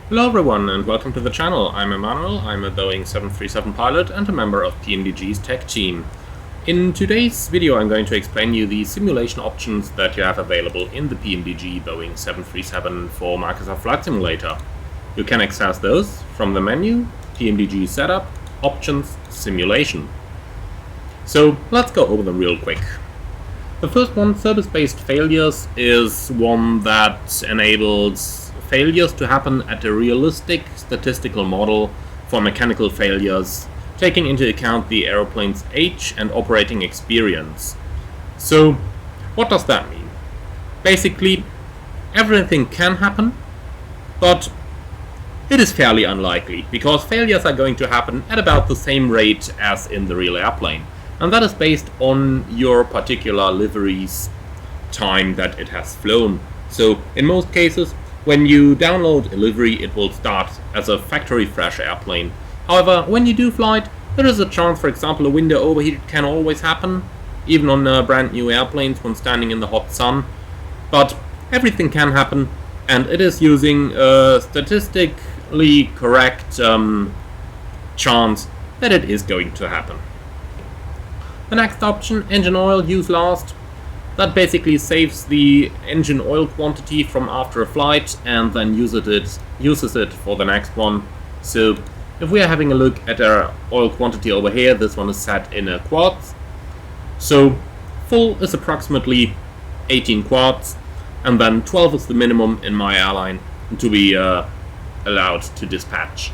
Hello everyone and welcome to the channel. I'm Emmanuel, I'm a Boeing 737 pilot and a member of PMDG's tech team. In today's video I'm going to explain you the simulation options that you have available in the PMDG Boeing 737 for Microsoft Flight Simulator. You can access those from the menu, PMDG Setup, Options, Simulation. So let's go over them real quick. The first one, service-based failures, is one that enables failures to happen at a realistic statistical model for mechanical failures, taking into account the aeroplane's age and operating experience. So, what does that mean? Basically, everything can happen, but it is fairly unlikely, because failures are going to happen at about the same rate as in the real airplane. And that is based on your particular livery's time that it has flown. So, in most cases, when you download a livery, it will start as a factory fresh airplane. However, when you do fly it, there is a chance, for example, a window overheat can always happen, even on brand new airplanes when standing in the hot sun. But everything can happen, and it is using a statistically correct chance that it is going to happen. The next option, engine oil use last. That basically saves the engine oil quantity from after a flight and then uses it for the next one. So if we are having a look at our oil quantity over here, this one is set in a quarts. So full is approximately 18 quarts, and then 12 is the minimum in my airline to be allowed to dispatch.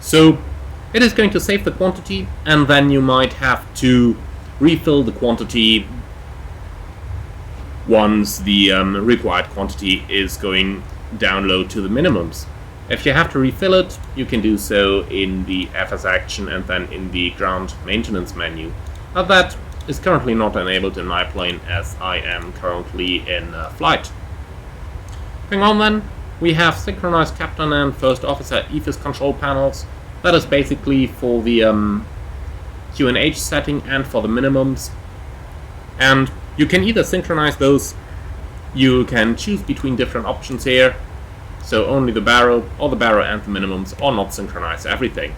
So it is going to save the quantity, and then you might have to refill the quantity once the required quantity is going down low to the minimums. If you have to refill it, you can do so in the FS action and then in the ground maintenance menu. Now that is currently not enabled in my plane, as I am currently in flight. Going on then, we have synchronized captain and first officer EFIS control panels. That is basically for the QNH setting and for the minimums. And you can either synchronize those, you can choose between different options here, so only the baro, or the baro and the minimums, or not synchronize everything.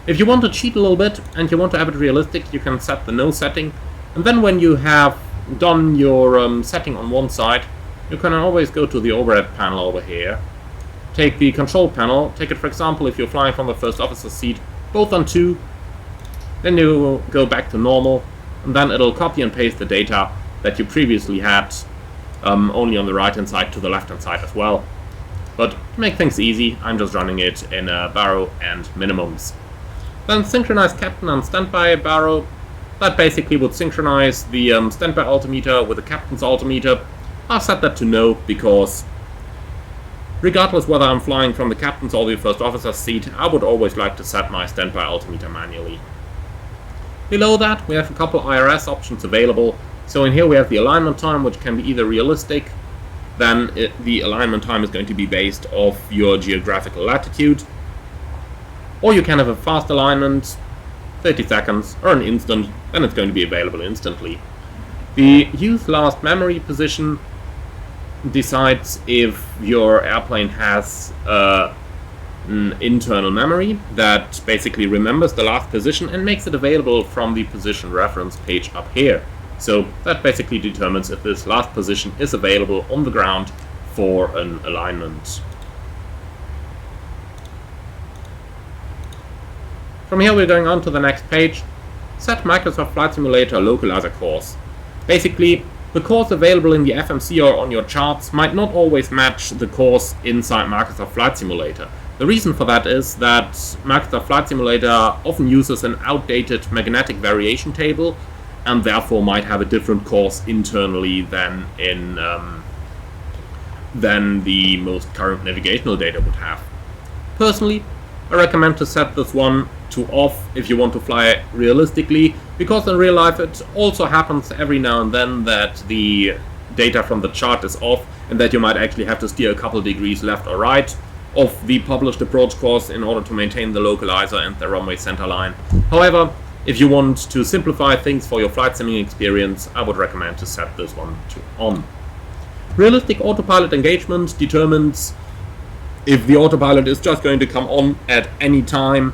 If you want to cheat a little bit and you want to have it realistic, you can set the no setting, and then when you have done your setting on one side, you can always go to the overhead panel over here, take the control panel, take it for example if you're flying from the first officer's seat, both on 2, then you will go back to normal, and then it'll copy and paste the data that you previously had only on the right hand side to the left hand side as well. But to make things easy, I'm just running it in baro and minimums. Then synchronize captain and standby baro. That basically would synchronize the standby altimeter with the captain's altimeter. I've set that to no because regardless whether I'm flying from the captain's or the first officer's seat, I would always like to set my standby altimeter manually. Below that, we have a couple IRS options available. So in here we have the alignment time, which can be either realistic, then the alignment time is going to be based off your geographical latitude, or you can have a fast alignment, 30 seconds, or an instant, then it's going to be available instantly. The use last memory position decides if your airplane has an internal memory that basically remembers the last position and makes it available from the position reference page up here. So that basically determines if this last position is available on the ground for an alignment. From here we're going on to the next page. Set Microsoft Flight Simulator localizer course. Basically, the course available in the FMC or on your charts might not always match the course inside Microsoft Flight Simulator. The reason for that is that Microsoft Flight Simulator often uses an outdated magnetic variation table and therefore might have a different course internally than the most current navigational data would have. Personally, I recommend to set this one to off if you want to fly it realistically, because in real life it also happens every now and then that the data from the chart is off and that you might actually have to steer a couple degrees left or right of the published approach course in order to maintain the localizer and the runway center line. However, if you want to simplify things for your flight simming experience, I would recommend to set this one to on. Realistic autopilot engagement determines if the autopilot is just going to come on at any time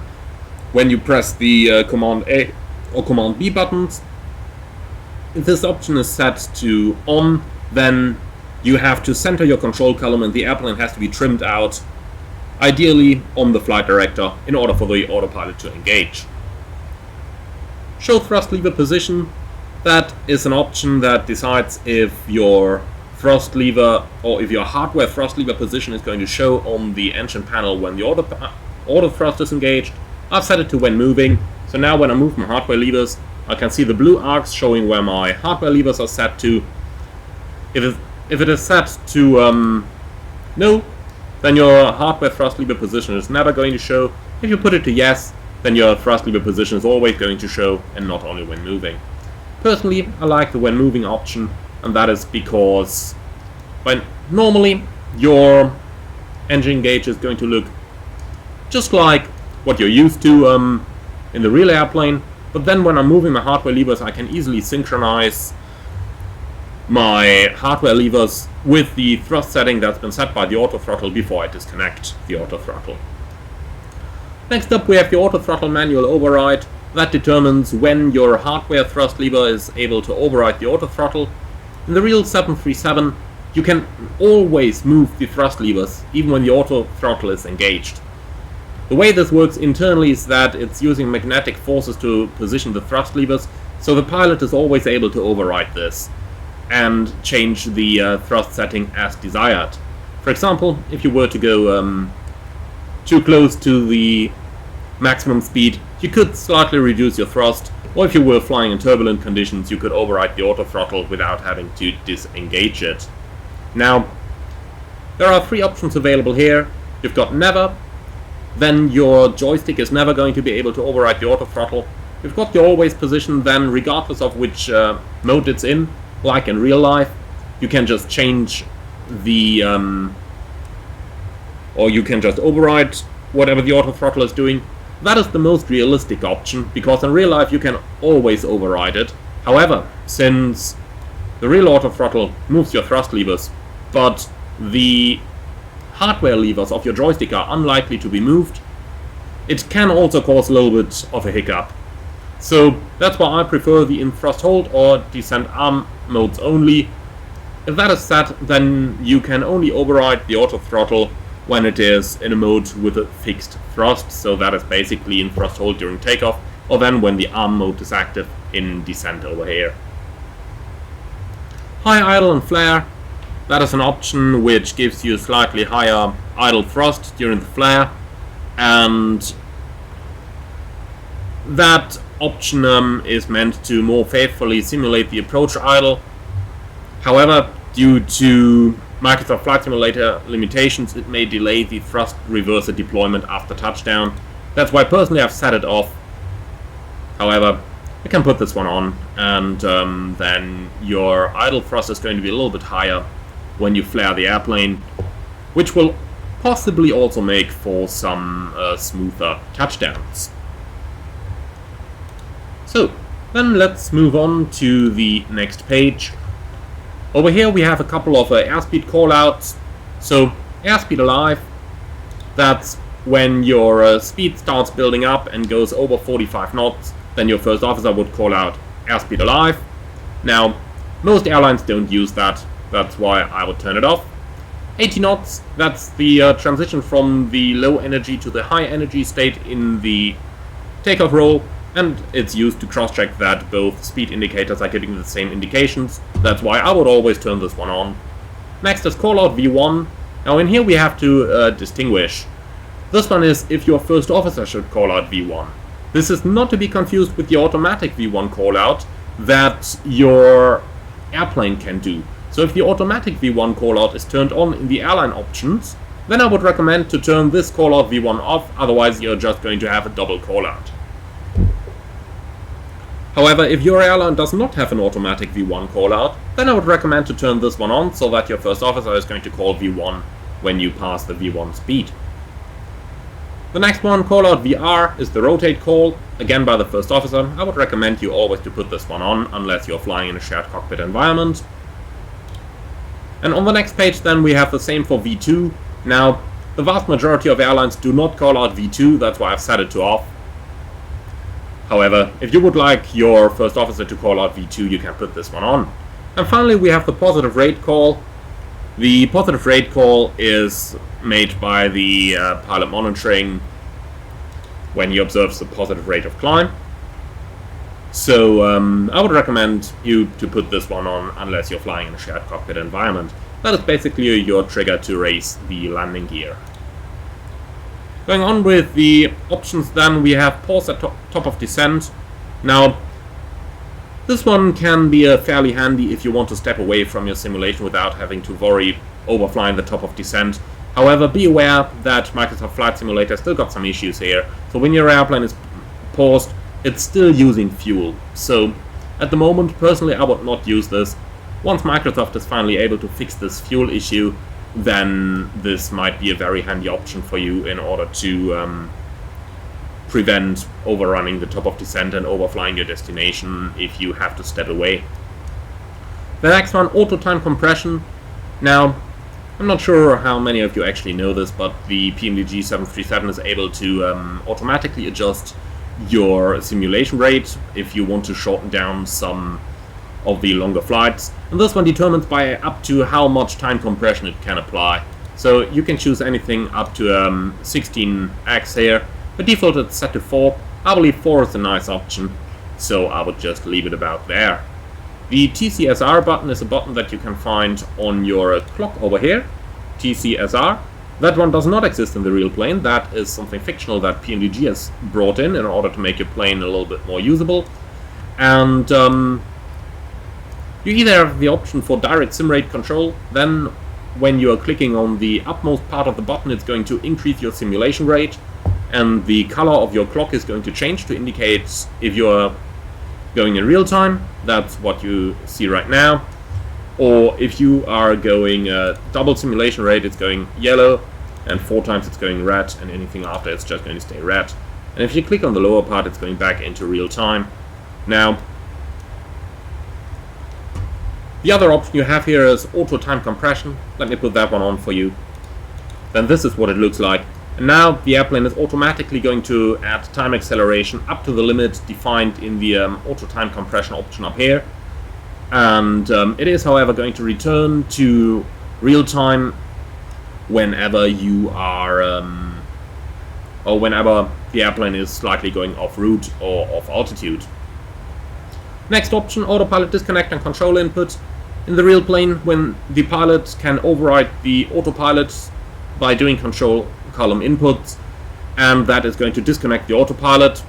when you press the Command A or Command B buttons. If this option is set to on, then you have to center your control column and the airplane has to be trimmed out, ideally on the flight director, in order for the autopilot to engage. Show thrust lever position. That is an option that decides if your thrust lever or if your hardware thrust lever position is going to show on the engine panel when the auto thrust is engaged. I've set it to when moving, so now when I move my hardware levers, I can see the blue arcs showing where my hardware levers are set to. If it is set to no, then your hardware thrust lever position is never going to show. If you put it to yes, then your thrust lever position is always going to show, and not only when moving. Personally, I like the when moving option, and that is because normally your engine gauge is going to look just like what you're used to in the real airplane, but then when I'm moving my hardware levers, I can easily synchronize my hardware levers with the thrust setting that's been set by the auto throttle before I disconnect the auto throttle. Next up, we have the auto throttle manual override. That determines when your hardware thrust lever is able to override the auto throttle. In the real 737, you can always move the thrust levers even when the auto throttle is engaged. The way this works internally is that it's using magnetic forces to position the thrust levers, so the pilot is always able to override this and change the thrust setting as desired. For example, if you were to go too close to the maximum speed, you could slightly reduce your thrust, or if you were flying in turbulent conditions, you could override the auto throttle without having to disengage it. Now, there are three options available here. You've got never, then your joystick is never going to be able to override the auto throttle. You've got the always position, then regardless of which mode it's in, like in real life, you can just change the or you can just override whatever the auto throttle is doing. That is the most realistic option, because in real life you can always override it. However, since the real auto throttle moves your thrust levers, but the hardware levers of your joystick are unlikely to be moved, it can also cause a little bit of a hiccup. So that's why I prefer the in thrust hold or descent arm modes only. If that is set, then you can only override the auto throttle when it is in a mode with a fixed thrust, so that is basically in thrust hold during takeoff, or then when the arm mode is active in descent over here. High idle and flare, that is an option which gives you slightly higher idle thrust during the flare, and that option is meant to more faithfully simulate the approach idle. However, due to Microsoft Flight Simulator limitations, it may delay the thrust reverser deployment after touchdown. That's why personally I've set it off. However, I can put this one on, and then your idle thrust is going to be a little bit higher when you flare the airplane, which will possibly also make for some smoother touchdowns. So, then let's move on to the next page. Over here we have a couple of airspeed callouts. So, airspeed alive, that's when your speed starts building up and goes over 45 knots, then your first officer would call out airspeed alive. Now, most airlines don't use that, that's why I would turn it off. 80 knots, that's the transition from the low energy to the high energy state in the takeoff roll, and it's used to cross-check that both speed indicators are giving the same indications. That's why I would always turn this one on. Next is callout V1. Now in here we have to distinguish. This one is if your first officer should call out V1. This is not to be confused with the automatic V1 callout that your airplane can do. So if the automatic V1 callout is turned on in the airline options, then I would recommend to turn this callout V1 off, otherwise you're just going to have a double callout. However, if your airline does not have an automatic V1 callout, then I would recommend to turn this one on so that your first officer is going to call V1 when you pass the V1 speed. The next one, callout VR, is the rotate call, again by the first officer. I would recommend you always to put this one on unless you're flying in a shared cockpit environment. And on the next page then we have the same for V2. Now, The vast majority of airlines do not call out V2, that's why I've set it to off. However, if you would like your first officer to call out V2, you can put this one on. And finally, we have the positive rate call. The positive rate call is made by the pilot monitoring when he observes the positive rate of climb. So I would recommend you to put this one on unless you're flying in a shared cockpit environment. That is basically your trigger to raise the landing gear. Going on with the options, then we have pause at top of descent. Now, this one can be fairly handy if you want to step away from your simulation without having to worry overflying the top of descent. However, be aware that Microsoft Flight Simulator still got some issues here. So when your airplane is paused, it's still using fuel. So at the moment, personally, I would not use this. Once Microsoft is finally able to fix this fuel issue, then this might be a very handy option for you in order to prevent overrunning the top of descent and overflying your destination if you have to step away. The next one, auto time compression. Now, I'm not sure how many of you actually know this, but the PMDG 737 is able to automatically adjust your simulation rate if you want to shorten down some of the longer flights, and this one determines by up to how much time compression it can apply. So you can choose anything up to 16x here. The default is set to 4. I believe 4 is a nice option, so I would just leave it about there. The TCSR button is a button that you can find on your clock over here. TCSR. That one does not exist in the real plane. That is something fictional that PMDG has brought in order to make your plane a little bit more usable. And you either have the option for direct sim rate control, then when you are clicking on the upmost part of the button, it's going to increase your simulation rate, and the color of your clock is going to change to indicate if you're going in real time. That's what you see right now. Or if you are going double simulation rate, it's going yellow, and 4 times it's going red, and anything after it's just going to stay red. And if you click on the lower part, it's going back into real time. Now, the other option you have here is auto time compression. Let me put that one on for you. Then this is what it looks like. And now the airplane is automatically going to add time acceleration up to the limit defined in the auto time compression option up here. And it is, however, going to return to real time whenever you are, or whenever the airplane is slightly going off route or off altitude. Next option, autopilot disconnect and control input. In the real plane, when the pilot can override the autopilot by doing control column inputs, and that is going to disconnect the autopilot.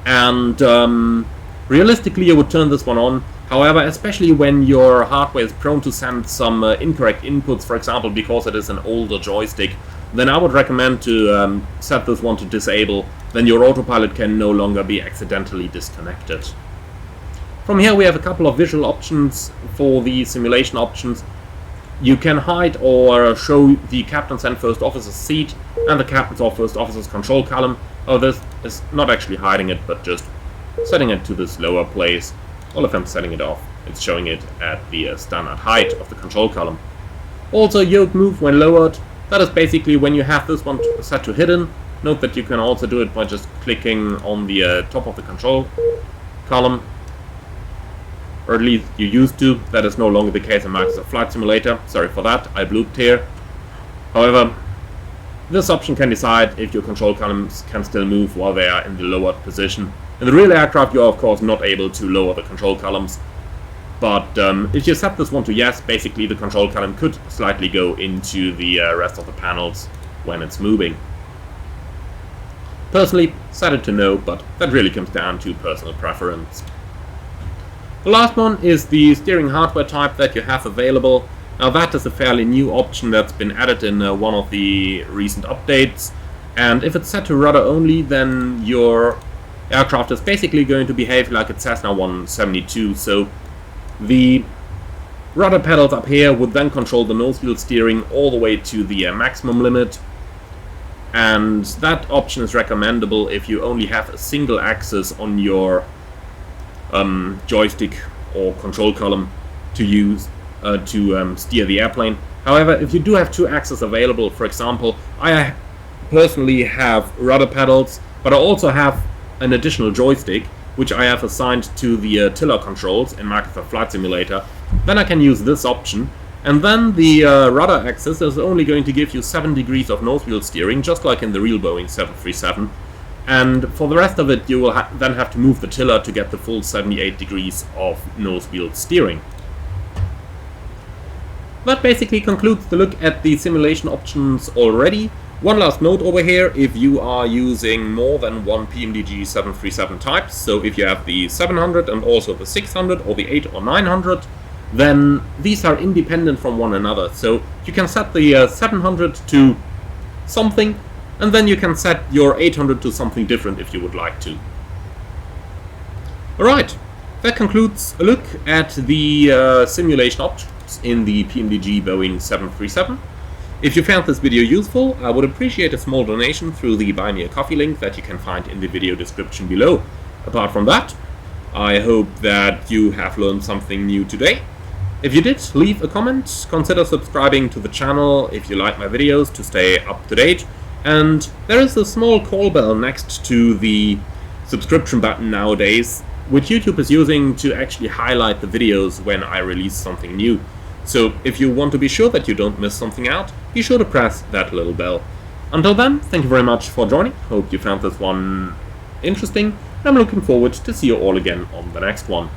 And realistically, you would turn this one on. However, especially when your hardware is prone to send some incorrect inputs, for example, because it is an older joystick, then I would recommend to set this one to disable. Then your autopilot can no longer be accidentally disconnected. From here we have a couple of visual options for the simulation options. You can hide or show the captain's and first officer's seat and the captain's or first officer's control column. Oh, this is not actually hiding it, but just setting it to this lower place. Well, if I'm setting it off, it's showing it at the standard height of the control column. Also, yoke move when lowered. That is basically when you have this one set to hidden. Note that you can also do it by just clicking on the top of the control column. Or at least you used to. That is no longer the case in Microsoft Flight Simulator. Sorry for that, I blooped here. However, this option can decide if your control columns can still move while they are in the lowered position. In the real aircraft, you are of course not able to lower the control columns. But if you set this one to yes, basically the control column could slightly go into the rest of the panels when it's moving. Personally, set it to no, but that really comes down to personal preference. The last one is the steering hardware type that you have available. Now that is a fairly new option that's been added in one of the recent updates. And if it's set to rudder only, then your aircraft is basically going to behave like a Cessna 172. So the rudder pedals up here would then control the nose wheel steering all the way to the maximum limit. And that option is recommendable if you only have a single axis on your joystick or control column to use to steer the airplane. However, if you do have two axes available, for example, I personally have rudder pedals, but I also have an additional joystick, which I have assigned to the tiller controls in Microsoft Flight Simulator, then I can use this option. And then the rudder axis is only going to give you 7 degrees of nose wheel steering, just like in the real Boeing 737. And for the rest of it, you will then have to move the tiller to get the full 78 degrees of nose wheel steering. That basically concludes the look at the simulation options already. One last note over here: if you are using more than one PMDG 737 type, so if you have the 700 and also the 600 or the 8 or 900, then these are independent from one another. So you can set the 700 to something, and then you can set your 800 to something different if you would like to. Alright, that concludes a look at the simulation options in the PMDG Boeing 737. If you found this video useful, I would appreciate a small donation through the Buy Me a Coffee link that you can find in the video description below. Apart from that, I hope that you have learned something new today. If you did, leave a comment, consider subscribing to the channel if you like my videos to stay up to date, and there is a small call bell next to the subscription button nowadays, which YouTube is using to actually highlight the videos when I release something new. So if you want to be sure that you don't miss something out, be sure to press that little bell. Until then, thank you very much for joining, hope you found this one interesting, and I'm looking forward to see you all again on the next one.